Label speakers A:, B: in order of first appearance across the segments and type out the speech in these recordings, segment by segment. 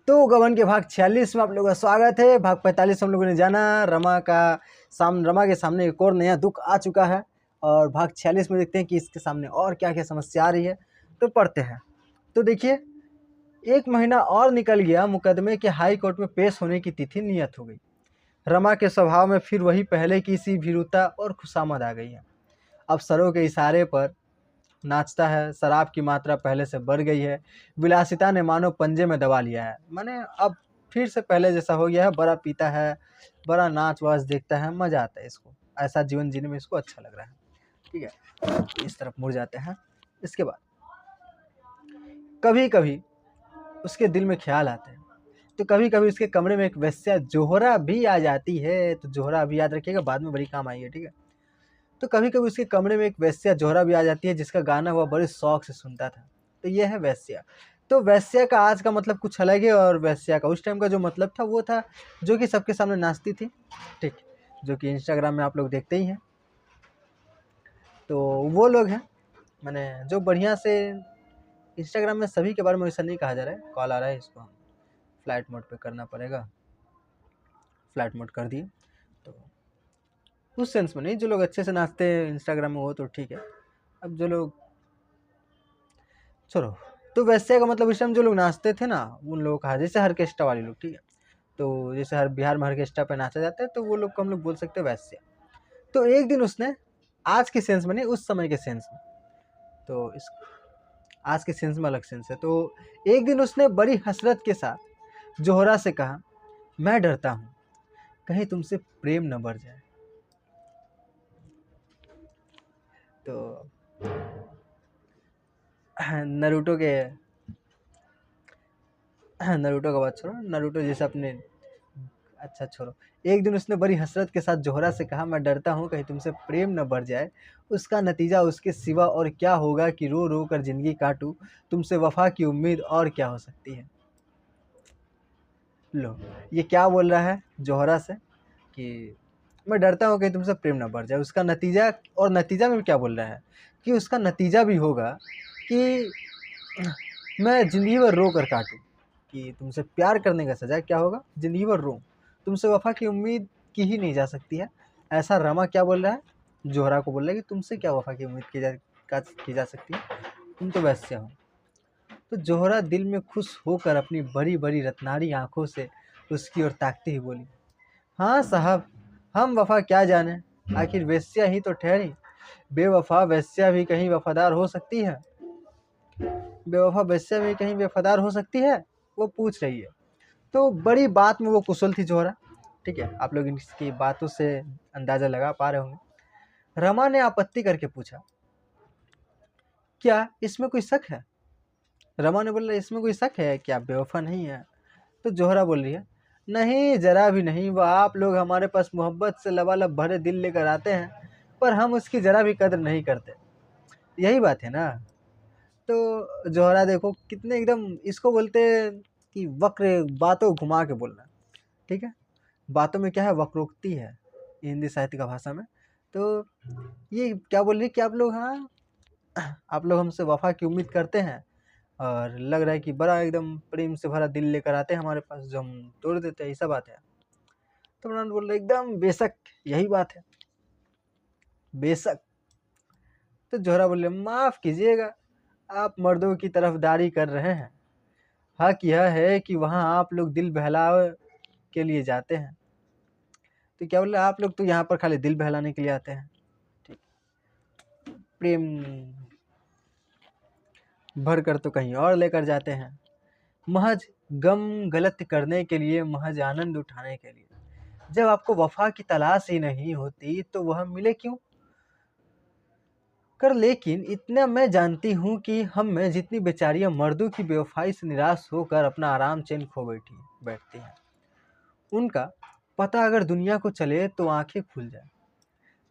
A: तो गबन के भाग 46 में आप लोगों का स्वागत है। भाग 45 हम लोगों ने जाना रमा के सामने एक और नया दुख आ चुका है और भाग 46 में देखते हैं कि इसके सामने और क्या क्या समस्या आ रही है। तो पढ़ते हैं। तो देखिए, 1 महीना और निकल गया, मुकदमे के हाई कोर्ट में पेश होने की तिथि नियत हो गई। रमा के स्वभाव में फिर वही पहले की सी भीरुता और खुशामद आ गई है। अफसरों के इशारे पर नाचता है, शराब की मात्रा पहले से बढ़ गई है, विलासिता ने मानो पंजे में दबा लिया है। माने अब फिर से पहले जैसा हो गया है, बड़ा पीता है, बड़ा नाच वाच देखता है, मजा आता है इसको, ऐसा जीवन जीने में इसको अच्छा लग रहा है। ठीक है, इस तरफ मुड़ जाते हैं। इसके बाद कभी कभी उसके दिल में ख्याल आते हैं, तो कभी कभी उसके कमरे में एक वेश्या जोहरा भी आ जाती है। तो जोहरा भी याद रखिएगा, बाद में बड़ी काम आई है। ठीक है, तो कभी कभी उसके कमरे में एक वेश्या जोहरा भी आ जाती है, जिसका गाना वह बड़े शौक से सुनता था। तो यह है वेश्या। तो वेश्या का आज का मतलब कुछ अलग है और वेश्या का उस टाइम का जो मतलब था वो था जो कि सबके सामने नाचती थी। ठीक, जो कि इंस्टाग्राम में आप लोग देखते ही हैं। तो वो लोग हैं, मैंने जो बढ़िया से इंस्टाग्राम में सभी के बारे में ऐसा नहीं कहा जा रहा है। कॉल आ रहा है, इसको हम फ्लाइट मोड पे करना पड़ेगा। फ्लाइट मोड कर दिए। तो उस सेंस में नहीं, जो लोग अच्छे से नाचते हैं इंस्टाग्राम में वो तो ठीक है। अब जो लोग चलो, तो वैसे का मतलब इस टाइम जो लोग नाचते थे ना, उन लोगों का जैसे ऑर्केस्ट्रा वाले लोग। ठीक है, तो जैसे हर बिहार में ऑर्केस्ट्रा पे नाचा जाता है, तो वो लोग को हम लोग बोल सकते हैं वैसे। तो एक दिन उसने आज के सेंस में नहीं, उस समय के सेंस में, तो इस आज के सेंस में अलग सेंस है। तो एक दिन उसने बड़ी हसरत के साथ जोहरा से कहा, मैं डरता हूँ कहीं तुमसे प्रेम न बढ़ जाए। तो नरूटो का बात छोड़ो, नरूटो जैसे अपने, अच्छा छोड़ो। एक दिन उसने बड़ी हसरत के साथ जोहरा से कहा, मैं डरता हूँ कहीं तुमसे प्रेम न बढ़ जाए, उसका नतीजा उसके सिवा और क्या होगा कि रो रो कर जिंदगी काटूं, तुमसे वफा की उम्मीद और क्या हो सकती है। लो, ये क्या बोल रहा है जोहरा से कि मैं डरता हूँ कहीं तुमसे प्रेम न बढ़ जाए, उसका नतीजा, और नतीजा में क्या बोल रहा है कि उसका नतीजा भी होगा कि मैं ज़िंदगी भर रो कर काटूँ, कि तुमसे प्यार करने का सज़ा क्या होगा, ज़िंदगी भर रो, तुमसे वफ़ा की उम्मीद की ही नहीं जा सकती है। ऐसा रमा क्या बोल रहा है, जोहरा को बोल रहा है कि तुमसे क्या वफ़ा की उम्मीद की जा सकती है, तुम तो वैसे हो। तो जोहरा दिल में खुश होकर अपनी बड़ी बड़ी रत्नारी आंखों से उसकी ओर ताकती ही बोली, हाँ साहब, हम वफ़ा क्या जाने, आखिर वेश्या ही तो ठहरी, बेवफा वेश्या भी कहीं वफादार हो सकती है, बेवफा वेश्या भी कहीं वफादार हो सकती है, वो पूछ रही है। तो बड़ी बात में वो कुशल थी जोहरा। ठीक है, आप लोग इसकी बातों से अंदाजा लगा पा रहे होंगे। रमा ने आपत्ति करके पूछा, क्या इसमें कोई शक है। रमा ने बोला, इसमें कोई शक है क्या, बेवफा नहीं है। तो जोहरा बोल रही है, नहीं जरा भी नहीं, वह आप लोग हमारे पास मोहब्बत से लबालब भरे दिल लेकर आते हैं, पर हम उसकी जरा भी कदर नहीं करते। यही बात है ना। तो जोहरा देखो कितने एकदम, इसको बोलते हैं कि वक्र, बातों घुमा के बोलना। ठीक है, बातों में क्या है, वक्रोक्ति है हिंदी साहित्य का भाषा में। तो ये क्या बोल रही है कि आप लोग, हाँ आप लोग हमसे वफा की उम्मीद करते हैं और लग रहा है कि बड़ा एकदम प्रेम से भरा दिल लेकर आते हैं हमारे पास, जो हम तोड़ देते हैं, ऐसा बात है। तो उन्होंने बोल रहे एकदम बेशक यही बात है, बेशक। तो जोहरा बोले, माफ कीजिएगा, आप मर्दों की तरफदारी कर रहे हैं, हक यह है कि वहाँ आप लोग दिल बहलावे के लिए जाते हैं। तो क्या बोल रहे, आप लोग तो यहाँ पर खाली दिल बहलाने के लिए आते हैं, ठीक, प्रेम भर कर तो कहीं और लेकर जाते हैं, महज गम गलत करने के लिए, महज आनंद उठाने के लिए। जब आपको वफा की तलाश ही नहीं होती तो वह मिले क्यों कर। लेकिन इतना मैं जानती हूँ कि हम में जितनी बेचारियां मर्दों की बेवफाई से निराश होकर अपना आराम चैन खो बैठती हैं, उनका पता अगर दुनिया को चले तो आंखें खुल जाए।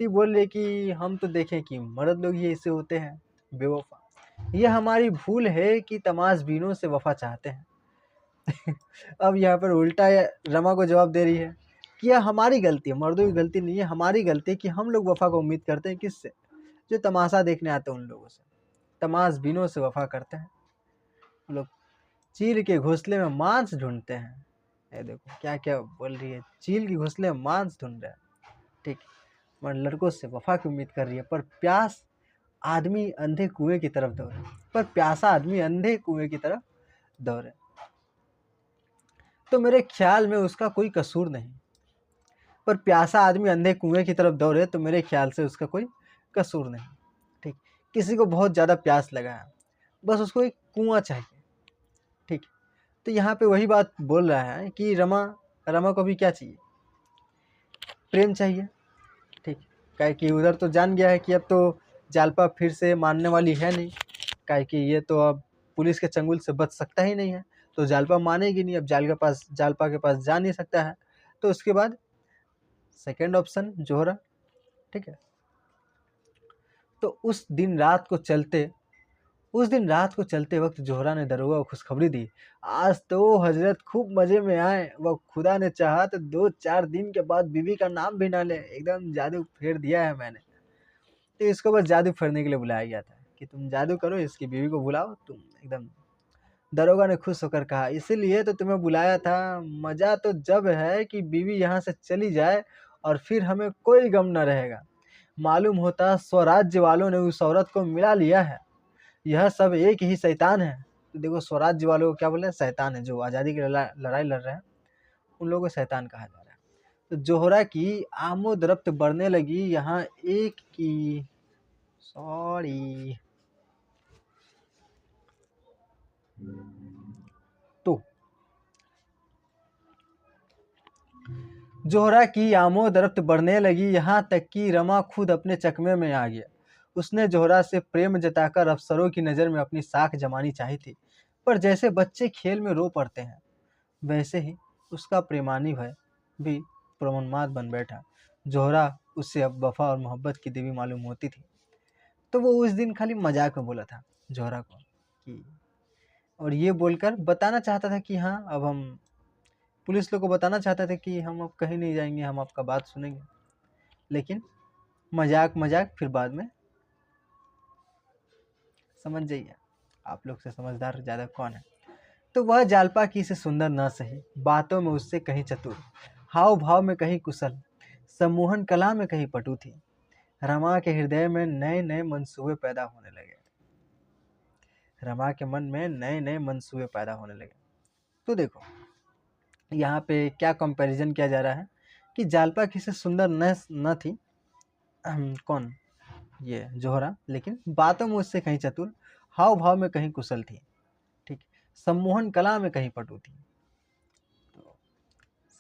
A: तो बोल रहे कि हम तो देखें कि मर्द लोग ही ऐसे होते हैं बेवफा, यह हमारी भूल है कि तमाशबीनों से वफा चाहते हैं। अब यहाँ पर उल्टा रमा को जवाब दे रही है कि यह हमारी गलती है, मर्दों की गलती नहीं है, हमारी गलती है कि हम लोग वफा को उम्मीद करते हैं किससे, जो तमाशा देखने आते हैं उन लोगों से, तमाशबीनों से वफा करते हैं लोग। चील के घोंसले में मांस ढूंढते हैं। ये देखो क्या क्या बोल रही है, चील के घोंसले में मांस ढूंढ रहे हैं। ठीक, मगर लड़कों से वफा की उम्मीद कर रही है, पर प्यास आदमी अंधे कुएं की तरफ दौड़े, पर प्यासा आदमी अंधे कुएं की तरफ दौड़े। तो मेरे ख्याल में उसका कोई कसूर नहीं, पर प्यासा आदमी अंधे कुएं की तरफ दौड़े तो मेरे ख्याल से उसका कोई कसूर नहीं। ठीक, किसी को बहुत ज़्यादा प्यास लगा है, बस उसको एक कुआं चाहिए। ठीक, तो यहाँ पे वही बात बोल रहा है कि रमा को भी क्या चाहिए, प्रेम चाहिए। ठीक, काहे कि उधर तो जान गया है कि अब तो जालपा फिर से मानने वाली है नहीं, काहे कि ये तो अब पुलिस के चंगुल से बच सकता ही नहीं है, तो जालपा मानेगी नहीं, अब जालपा के पास जा नहीं सकता है। तो उसके बाद सेकेंड ऑप्शन जोहरा। ठीक है, तो उस दिन रात को चलते वक्त जोहरा ने दरोगा को खुशखबरी दी, आज तो हजरत खूब मजे में आए, वह खुदा ने चाहा तो 2-4 दिन के बाद बीवी का नाम भी ना ले, एकदम जादू फेर दिया है मैंने। तो इसको बस जादू फेरने के लिए बुलाया गया था कि तुम जादू करो, इसकी बीवी को बुलाओ, तुम एकदम। दरोगा ने खुश होकर कहा, इसीलिए तो तुम्हें बुलाया था, मजा तो जब है कि बीवी यहाँ से चली जाए और फिर हमें कोई गम न रहेगा। मालूम होता स्वराज्य वालों ने उस औरत को मिला लिया है, यह सब एक ही शैतान है। तो देखो स्वराज्य वालों को क्या बोले हैं, शैतान है, जो आज़ादी की लड़ाई लड़ रहे हैं उन लोगों को शैतान कहा जा रहा है। तो जोहरा की आमोदरफ्त बढ़ने लगी, यहाँ एक की सॉरी तो जोहरा की आमोदरफ्त बढ़ने लगी, यहाँ तक कि रमा खुद अपने चकमे में आ गया। उसने जोहरा से प्रेम जताकर अफसरों की नज़र में अपनी साख जमानी चाही थी, पर जैसे बच्चे खेल में रो पड़ते हैं वैसे ही उसका प्रेमानी भय भी प्रमोन्माद बन बैठा। जोहरा उससे अब वफा और मोहब्बत की देवी मालूम होती थी। तो वो उस दिन खाली मजाक में बोला था जोहरा को कि, और ये बोलकर बताना चाहता था कि हाँ अब हम पुलिस लोग को बताना चाहता था कि हम अब कहीं नहीं जाएंगे, हम आपका बात सुनेंगे। लेकिन मजाक फिर बाद में समझ जाइए, आप लोग से समझदार ज़्यादा कौन है। तो वह जालपा की से सुंदर न सही, बातों में उससे कहीं चतुर, हाव भाव में कहीं कुशल, सम्मोहन कला में कहीं पटु थी। रमा के हृदय में नए नए मंसूबे पैदा होने लगे। रमा के मन में नए नए मंसूबे पैदा होने लगे। तो देखो यहाँ पे क्या कंपैरिजन किया जा रहा है कि जालपा की से सुंदर न थी कौन, ये जोहरा, लेकिन बातों में उससे कहीं चतुर, हाव भाव में कहीं कुशल थी। ठीक, सम्मोहन कला में कहीं पटु थी। तो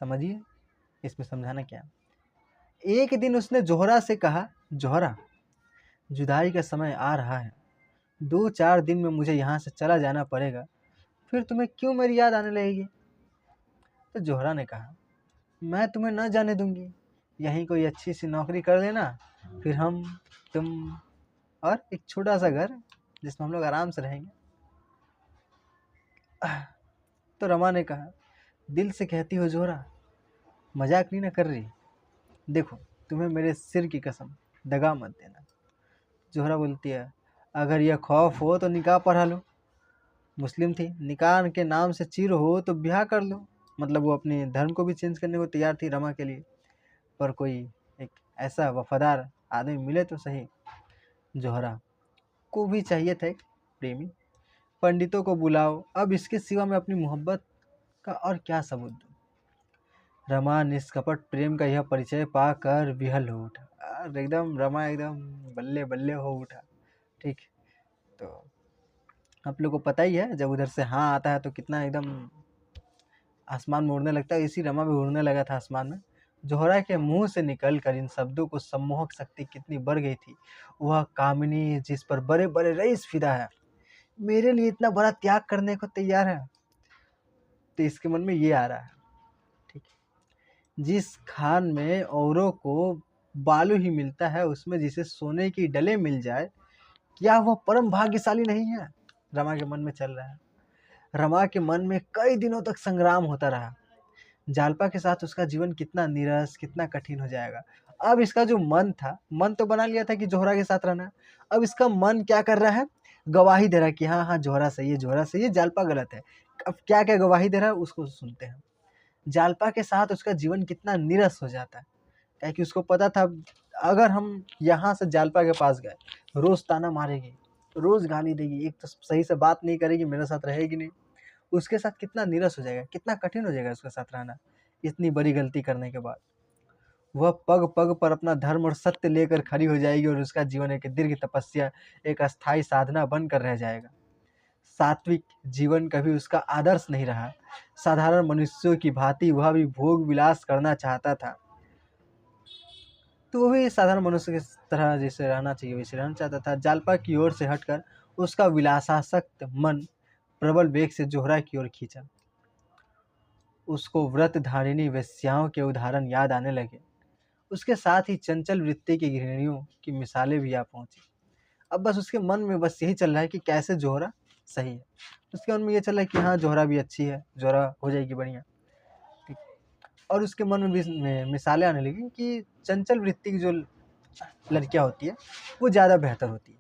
A: समझिए इसमें समझाना क्या। एक दिन उसने जोहरा से कहा, जोहरा जुदाई का समय आ रहा है, 2-4 दिन में मुझे यहाँ से चला जाना पड़ेगा, फिर तुम्हें क्यों मेरी याद आने लगेगी। तो जोहरा ने कहा, मैं तुम्हें न जाने दूंगी, यहीं कोई अच्छी सी नौकरी कर लेना, फिर हम तुम और एक छोटा सा घर जिसमें हम लोग आराम से रहेंगे। तो रमा ने कहा, दिल से कहती हो जोहरा, मजाक नहीं ना कर रही, देखो तुम्हें मेरे सिर की कसम, दगा मत देना। जोहरा बोलती है, अगर यह खौफ हो तो निकाह पढ़ा लो। मुस्लिम थी, निकाह के नाम से चिर हो तो ब्याह कर लो। मतलब वो अपने धर्म को भी चेंज करने को तैयार थी रमा के लिए, पर कोई एक ऐसा वफादार आदमी मिले तो सही। जोहरा को भी चाहिए था एक प्रेमी। पंडितों को बुलाओ, अब इसके सिवा मैं अपनी मोहब्बत का और क्या सबूत दूँ। रमा निष्कपट प्रेम का यह परिचय पाकर विहल हो उठा, और एकदम रमा एकदम बल्ले बल्ले हो उठा। ठीक, तो आप लोग को पता ही है जब उधर से हाँ आता है तो कितना एकदम आसमान में उड़ने लगता है, इसी रमा भी उड़ने लगा था आसमान में। जोहरा के मुंह से निकलकर इन शब्दों को सम्मोहक शक्ति कितनी बढ़ गई थी। वह कामिनी जिस पर बड़े बड़े रईस फिदा है, मेरे लिए इतना बड़ा त्याग करने को तैयार है। तो इसके मन में ये आ रहा है। ठीक, जिस खान में औरों को बालू ही मिलता है, उसमें जिसे सोने की डले मिल जाए, क्या वह परम भाग्यशाली नहीं है। रमा के मन में चल रहा है। रमा के मन में कई दिनों तक संग्राम होता रहा, जालपा के साथ उसका जीवन कितना नीरस कितना कठिन हो जाएगा। अब इसका जो मन था, मन तो बना लिया था कि जोहरा के साथ रहना, अब इसका मन क्या कर रहा है, गवाही दे रहा है कि हाँ हाँ जोहरा सही है, जोहरा सही है, जालपा गलत है। अब क्या क्या गवाही दे रहा है उसको सुनते हैं। जालपा के साथ उसका जीवन कितना नीरस हो जाता है, क्या कि उसको पता था अगर हम यहाँ से जालपा के पास गए, रोज ताना मारेगी, रोज गाली देगी, एक तो सही से बात नहीं करेगी, मेरे साथ रहेगी नहीं, उसके साथ कितना नीरस हो जाएगा, कितना कठिन हो जाएगा उसके साथ रहना इतनी बड़ी गलती करने के बाद। वह पग पग पर अपना धर्म और सत्य लेकर खड़ी हो जाएगी और उसका जीवन एक दीर्घ तपस्या, एक अस्थायी साधना बनकर रह जाएगा। सात्विक जीवन कभी उसका आदर्श नहीं रहा। साधारण मनुष्यों की भांति वह भी भोग विलास करना चाहता था, तो वो भी साधारण मनुष्य की तरह जैसे रहना चाहिए वैसे रहना चाहता था। जालपा की ओर से हटकर उसका विलासासक्त मन प्रबल वेग से जोहरा की ओर खींचा। उसको व्रत धारिणी वेश्याओं के उदाहरण याद आने लगे। उसके साथ ही चंचल वृत्ति की गृहिणियों की मिसालें भी आ पहुंची। अब बस उसके मन में बस यही चल रहा है कि कैसे जोहरा सही है। उसके मन में ये चल रहा है कि हाँ जोहरा भी अच्छी है, जोहरा हो जाएगी बढ़िया, ठीक। और उसके मन में भी मिसालें आने लगी कि चंचल वृत्ति की जो लड़कियां होती है वो ज़्यादा बेहतर होती है।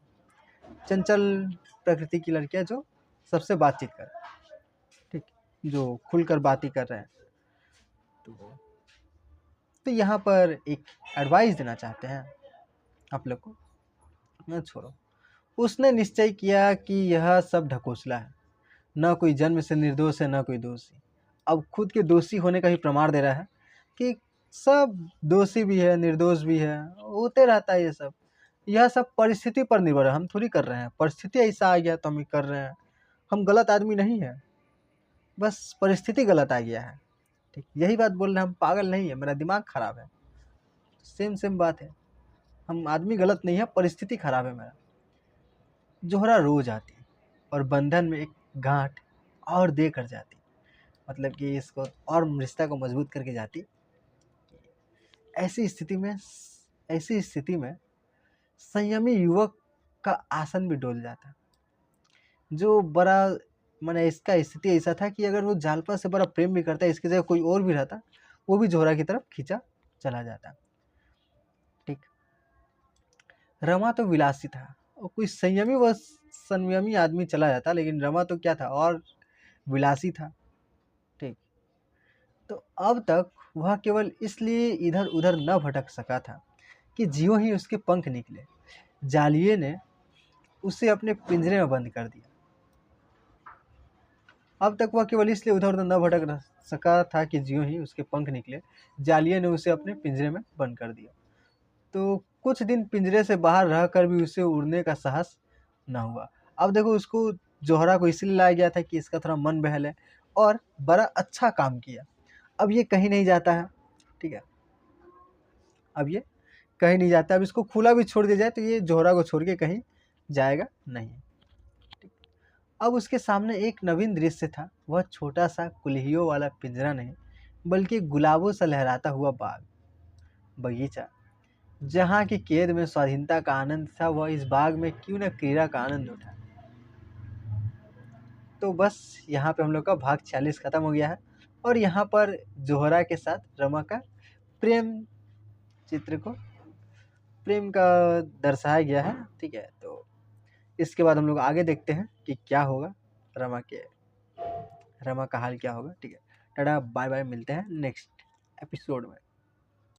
A: चंचल प्रकृति की लड़कियां जो सबसे बातचीत कर, ठीक, जो खुलकर बातें कर रहे हैं। तो यहाँ पर एक एडवाइस देना चाहते हैं आप लोग को, न छोड़ो। उसने निश्चय किया कि यह सब ढकोसला है, न कोई जन्म से निर्दोष है न कोई दोषी। अब खुद के दोषी होने का ही प्रमाण दे रहा है कि सब दोषी भी है, निर्दोष भी है, होते रहता है ये सब। यह सब परिस्थिति पर निर्भर है, हम थोड़ी कर रहे हैं, परिस्थिति ऐसा आ गया तो हम ही कर रहे हैं। हम गलत आदमी नहीं है, बस परिस्थिति गलत आ गया है, ठीक। यही बात बोल रहे हैं, हम पागल नहीं है, मेरा दिमाग खराब है, सेम सेम बात है। हम आदमी गलत नहीं है, परिस्थिति खराब है मेरा। जोहरा रोज आती और बंधन में एक गांठ और दे कर जाती, मतलब कि इसको और रिश्ता को मजबूत करके जाती। ऐसी स्थिति में संयमी युवक का आसन भी डोल जाता। जो बड़ा मैंने इसका स्थिति ऐसा था कि अगर वो जालपा से बड़ा प्रेम भी करता, इसकी जगह कोई और भी रहता, वो भी जोहरा की तरफ खींचा चला जाता, ठीक। रमा तो विलासी था और कोई संयमी आदमी चला जाता, लेकिन रमा तो क्या था, और विलासी था, ठीक। तो अब तक वह केवल इसलिए इधर उधर न भटक सका था कि ज्यों ही उसके पंख निकले, जालिये ने उसे अपने पिंजरे में बंद कर दिया। अब तक वह केवल इसलिए उधर उधर न भटक सका था कि ज्यों ही उसके पंख निकले, जालिये ने उसे अपने पिंजरे में बंद कर दिया। तो कुछ दिन पिंजरे से बाहर रहकर भी उसे उड़ने का साहस न हुआ। अब देखो, उसको जोहरा को इसलिए लाया गया था कि इसका थोड़ा मन बहले, और बड़ा अच्छा काम किया। अब ये कहीं नहीं जाता है, ठीक है, अब ये कहीं नहीं जाता। अब इसको खुला भी छोड़ दिया जाए तो ये जोहरा को छोड़ के कहीं जाएगा नहीं, ठीक। अब उसके सामने एक नवीन दृश्य था। वह छोटा सा कुल्हियों वाला पिंजरा नहीं, बल्कि गुलाबों से लहराता हुआ बगीचा, जहाँ की कैद में स्वाधीनता का आनंद था, वह इस बाग में क्यों न क्रीड़ा का आनंद उठा। तो बस यहाँ पे हम लोग का भाग 46 खत्म हो गया है, और यहाँ पर जोहरा के साथ रमा का प्रेम चित्र को, प्रेम का दर्शाया गया है, ठीक है। तो इसके बाद हम लोग आगे देखते हैं कि क्या होगा, रमा का हाल क्या होगा, ठीक है। टाटा बाय बाय, मिलते हैं नेक्स्ट एपिसोड में।